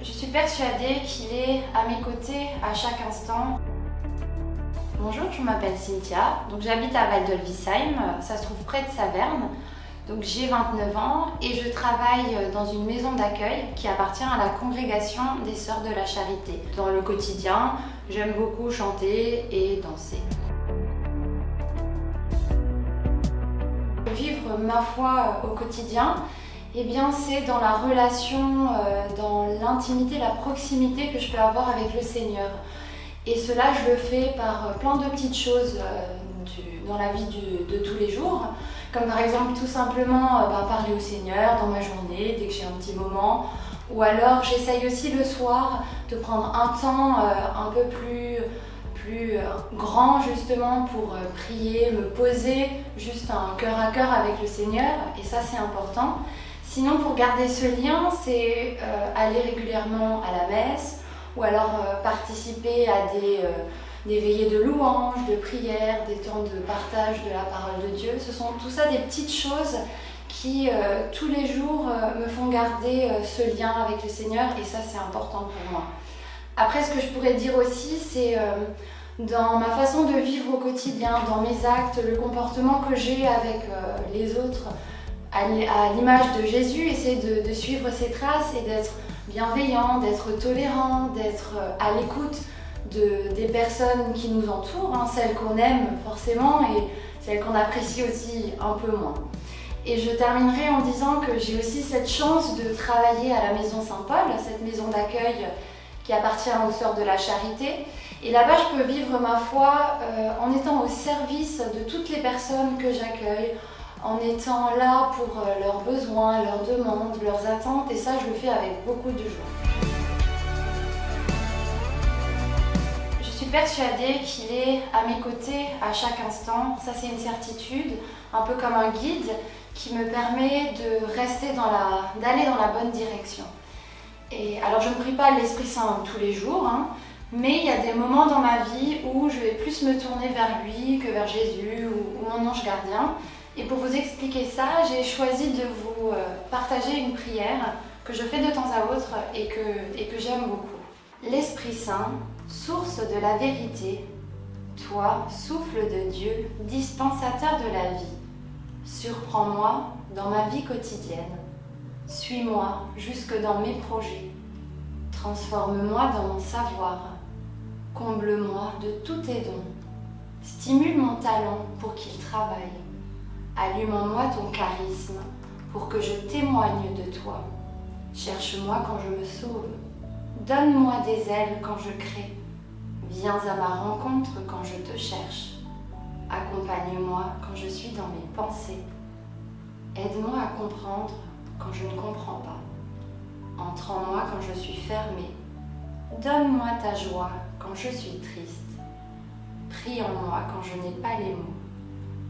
Je suis persuadée qu'il est à mes côtés à chaque instant. Bonjour, je m'appelle Cynthia, donc j'habite à Val-d'Olvisheim, ça se trouve près de Saverne. Donc j'ai 29 ans et je travaille dans une maison d'accueil qui appartient à la congrégation des Sœurs de la Charité. Dans le quotidien, j'aime beaucoup chanter et danser. Vivre ma foi au quotidien, eh bien, c'est dans la relation, dans l'intimité, la proximité que je peux avoir avec le Seigneur. Et cela, je le fais par plein de petites choses dans la vie de tous les jours. Comme par exemple, tout simplement parler au Seigneur dans ma journée, dès que j'ai un petit moment. Ou alors, j'essaye aussi le soir de prendre un temps un peu plus grand justement pour prier, me poser juste un cœur à cœur avec le Seigneur. Et ça, c'est important. Sinon, pour garder ce lien, c'est aller régulièrement à la messe ou alors participer à des veillées de louanges, de prières, des temps de partage de la parole de Dieu. Ce sont tout ça des petites choses qui, tous les jours, me font garder ce lien avec le Seigneur et ça, c'est important pour moi. Après, ce que je pourrais dire aussi, c'est dans ma façon de vivre au quotidien, dans mes actes, le comportement que j'ai avec les autres, à l'image de Jésus, essayer de suivre ses traces et d'être bienveillant, d'être tolérant, d'être à l'écoute des personnes qui nous entourent, celles qu'on aime forcément et celles qu'on apprécie aussi un peu moins. Et je terminerai en disant que j'ai aussi cette chance de travailler à la Maison Saint-Paul, cette maison d'accueil qui appartient aux Sœurs de la Charité. Et là-bas, je peux vivre ma foi en étant au service de toutes les personnes que j'accueille, en étant là pour leurs besoins, leurs demandes, leurs attentes, et ça, je le fais avec beaucoup de joie. Je suis persuadée qu'il est à mes côtés à chaque instant. Ça, c'est une certitude, un peu comme un guide qui me permet d'aller dans la bonne direction. Et alors, je ne prie pas l'Esprit Saint tous les jours, mais il y a des moments dans ma vie où je vais plus me tourner vers lui que vers Jésus ou mon ange gardien. Et pour vous expliquer ça, j'ai choisi de vous partager une prière que je fais de temps à autre et que j'aime beaucoup. L'Esprit Saint, source de la vérité, toi, souffle de Dieu, dispensateur de la vie, surprends-moi dans ma vie quotidienne, suis-moi jusque dans mes projets, transforme-moi dans mon savoir, comble-moi de tous tes dons, stimule mon talent pour qu'il travaille. Allume en moi ton charisme pour que je témoigne de toi. Cherche-moi quand je me sauve. Donne-moi des ailes quand je crée. Viens à ma rencontre quand je te cherche. Accompagne-moi quand je suis dans mes pensées. Aide-moi à comprendre quand je ne comprends pas. Entre en moi quand je suis fermée. Donne-moi ta joie quand je suis triste. Prie en moi quand je n'ai pas les mots.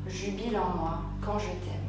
Jubile en moi quand je t'aime.